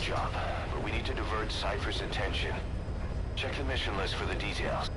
job, but we need to divert Cypher's attention. Check the mission list for the details.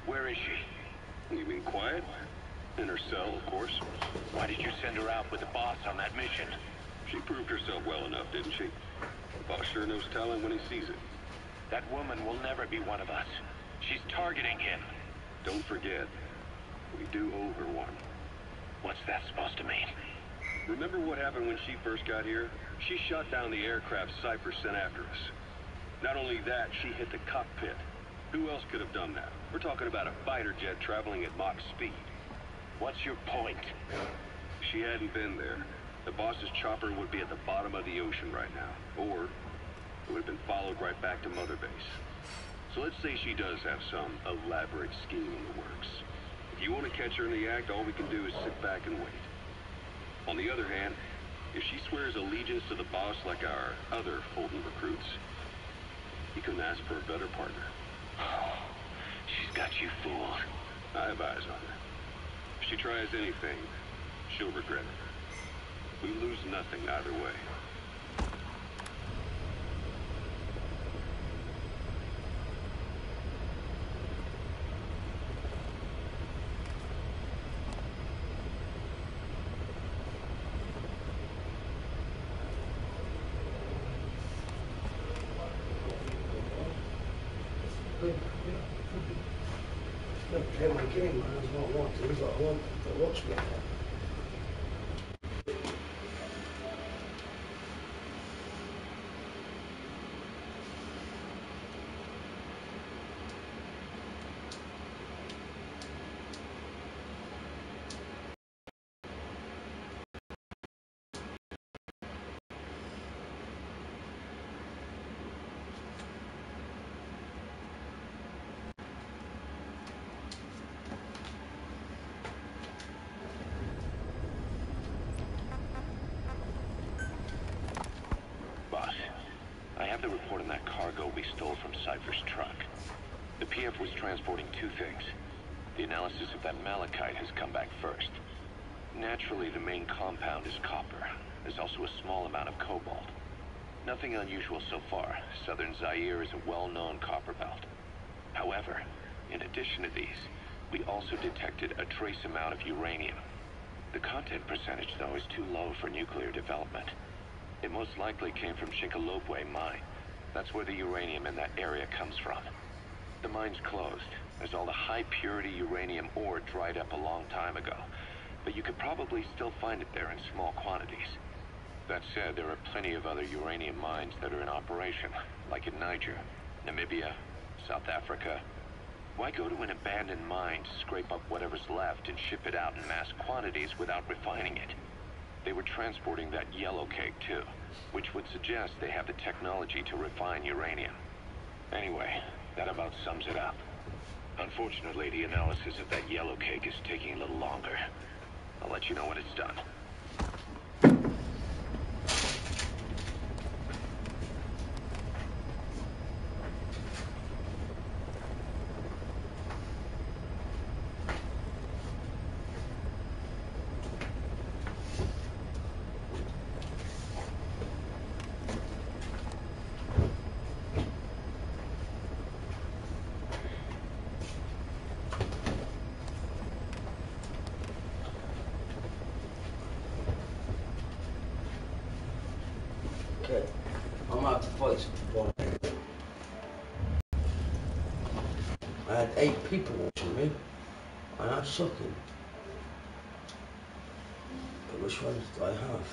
Where is she? You mean quiet? In her cell, of course. Why did you send her out with the boss on that mission? She proved herself well enough, didn't she? The boss sure knows talent when he sees it. That woman will never be one of us. She's targeting him. Don't forget, we do owe her one. What's that supposed to mean? Remember what happened when she first got here? She shot down the aircraft Cypher sent after us. Not only that, she hit the cockpit. Who else could have done that? We're talking about a fighter jet traveling at Mach speed. What's your point? If she hadn't been there, the boss's chopper would be at the bottom of the ocean right now. Or it would have been followed right back to Mother Base. So let's say she does have some elaborate scheme in the works. If you want to catch her in the act, all we can do is sit back and wait. On the other hand, if she swears allegiance to the boss like our other Fulton recruits, he couldn't ask for a better partner. She's got you fooled. I have eyes on her. If she tries anything, she'll regret it. We lose nothing either way. Play my game, man. That's what I want to. That's what I want to watch me. I have the report on that cargo we stole from Cypher's truck. The PF was transporting two things. The analysis of that malachite has come back first. Naturally, the main compound is copper. There's also a small amount of cobalt. Nothing unusual so far. Southern Zaire is a well-known copper belt. However, in addition to these, we also detected a trace amount of uranium. The content percentage, though, is too low for nuclear development. It most likely came from Shinkalopwe mine. That's where the uranium in that area comes from. The mine's closed, as all the high-purity uranium ore dried up a long time ago. But you could probably still find it there in small quantities. That said, there are plenty of other uranium mines that are in operation, like in Niger, Namibia, South Africa. Why go to an abandoned mine to scrape up whatever's left and ship it out in mass quantities without refining it? They were transporting that yellow cake, too, which would suggest they have the technology to refine uranium. Anyway, that about sums it up. Unfortunately, the analysis of that yellow cake is taking a little longer. I'll let you know when it's done. Okay, I'm out to fight one. I had 8 people watching me, and that's shocking. But which ones do I have?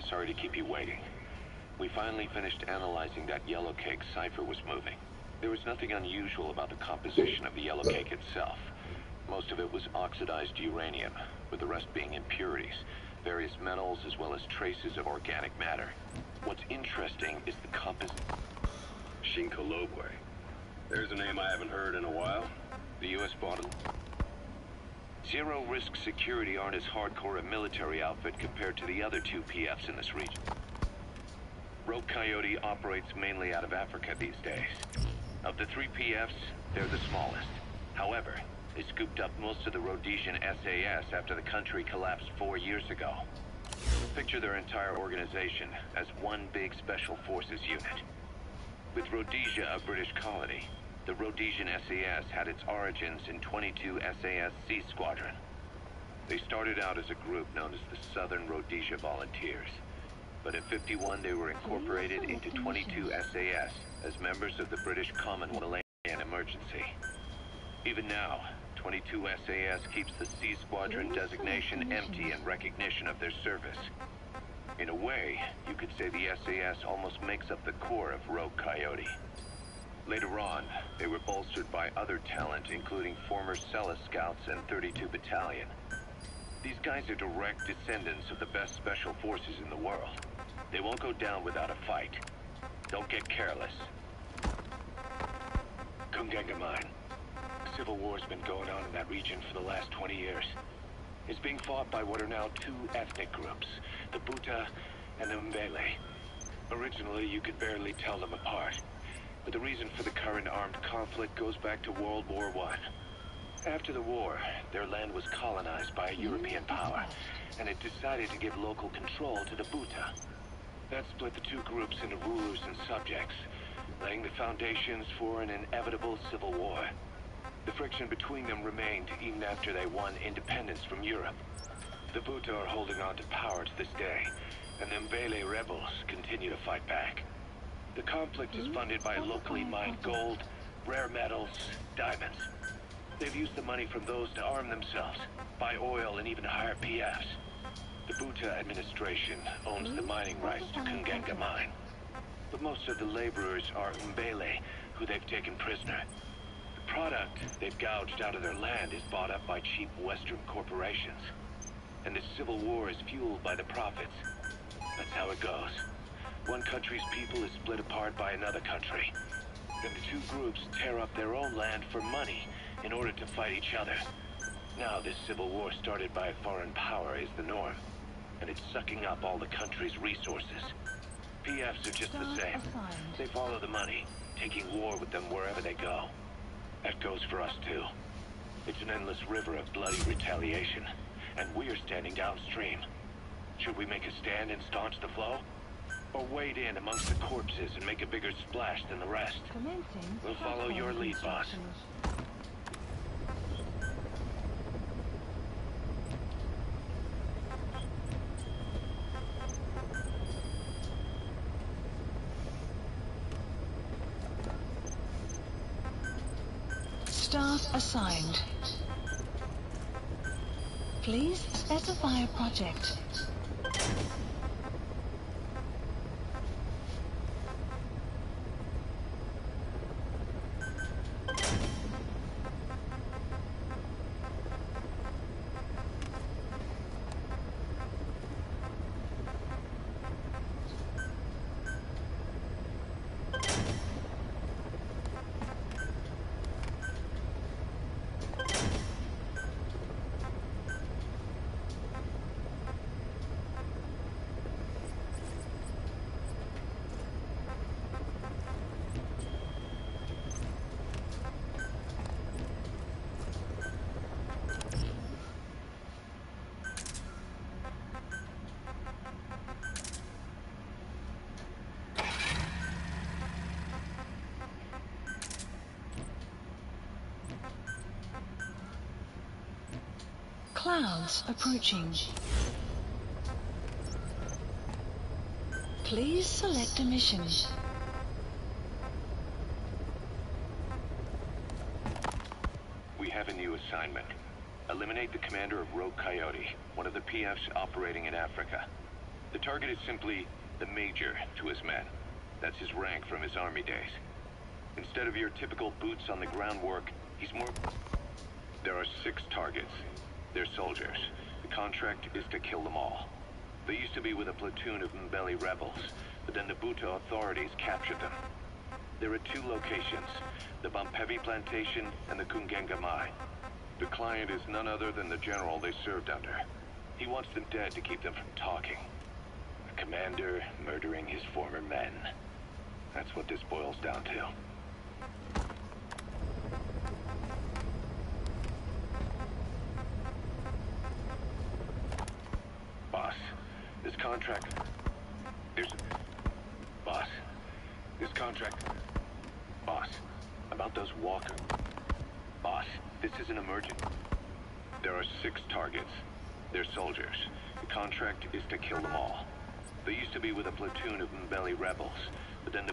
Sorry to keep you waiting. We finally finished analyzing that yellow cake Cypher was moving. There was nothing unusual about the composition of the yellow cake itself. Most of it was oxidized uranium, with the rest being impurities, various metals, as well as traces of organic matter. What's interesting is the composition. Shinkolobwe. There's a name I haven't heard in a while. The U.S. bought them. Zero-risk security aren't as hardcore a military outfit compared to the other two PFs in this region. Rogue Coyote operates mainly out of Africa these days. Of the three PFs, they're the smallest. However, they scooped up most of the Rhodesian SAS after the country collapsed 4 years ago. Picture their entire organization as one big special forces unit. With Rhodesia a British colony, the Rhodesian SAS had its origins in 22 SAS Sea Squadron. They started out as a group known as the Southern Rhodesia Volunteers. But in '51 they were incorporated into 22 SAS as members of the British Commonwealth Emergency. Even now, 22 SAS keeps the Sea Squadron designation empty in recognition of their service. In a way, you could say the SAS almost makes up the core of Rogue Coyote. Later on, they were bolstered by other talent, including former Cella Scouts and 32 Battalion. These guys are direct descendants of the best special forces in the world. They won't go down without a fight. Don't get careless. Kungenga Mine. Civil war's been going on in that region for the last 20 years. It's being fought by what are now two ethnic groups, the Buta and the Mbele. Originally, you could barely tell them apart. But the reason for the current armed conflict goes back to World War I. After the war, their land was colonized by a European power, and it decided to give local control to the Buta. That split the two groups into rulers and subjects, laying the foundations for an inevitable civil war. The friction between them remained even after they won independence from Europe. The Buta are holding on to power to this day, and the Mbele rebels continue to fight back. The conflict is funded by locally mined gold, rare metals, diamonds. They've used the money from those to arm themselves, buy oil, and even hire PFs. The Buta administration owns the mining rights to Kungenga Mine. But most of the laborers are Mbele, who they've taken prisoner. The product they've gouged out of their land is bought up by cheap Western corporations. And the civil war is fueled by the profits. That's how it goes. One country's people is split apart by another country. Then the two groups tear up their own land for money in order to fight each other. Now this civil war started by a foreign power is the norm, and it's sucking up all the country's resources. PFs are just the same. They follow the money, taking war with them wherever they go. That goes for us too. It's an endless river of bloody retaliation, and we're standing downstream. Should we make a stand and staunch the flow? Or wade in amongst the corpses and make a bigger splash than the rest? We'll follow your lead, boss. Staff assigned. Please specify a project. Clouds approaching. Please select a mission. We have a new assignment. Eliminate the commander of Rogue Coyote, one of the PFs operating in Africa. The target is simply the Major to his men. That's his rank from his army days. Instead of your typical boots on the ground work, he's more... There are 6 targets. They're soldiers. The contract is to kill them all. They used to be with a platoon of Mbeli rebels, but then the Buta authorities captured them. There are 2 locations, the Bampevi plantation and the Kungenga mine. The client is none other than the general they served under. He wants them dead to keep them from talking. A commander murdering his former men. That's what this boils down to. Boss, this contract... Boss, this contract... Boss, about those walkers... Boss, this is an emergent... There are 6 targets. They're soldiers. The contract is to kill them all. They used to be with a platoon of Mbeli rebels, but then the...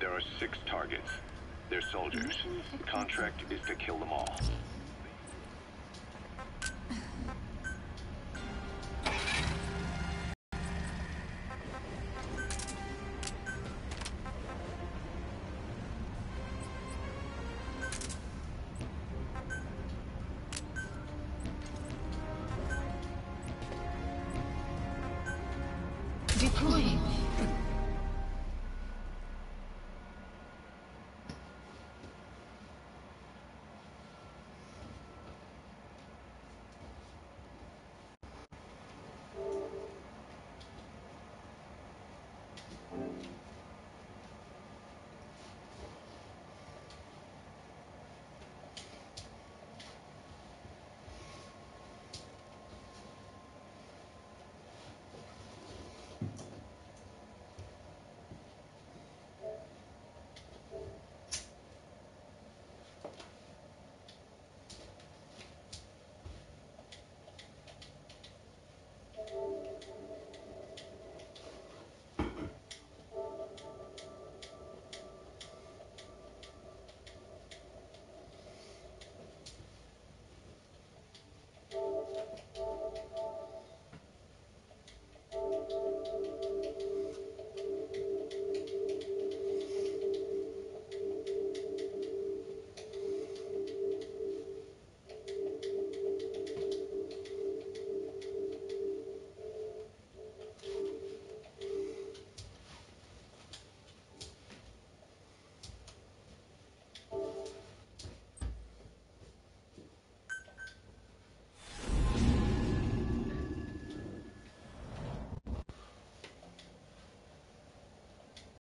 There are 6 targets. They're soldiers. The contract is to kill them all.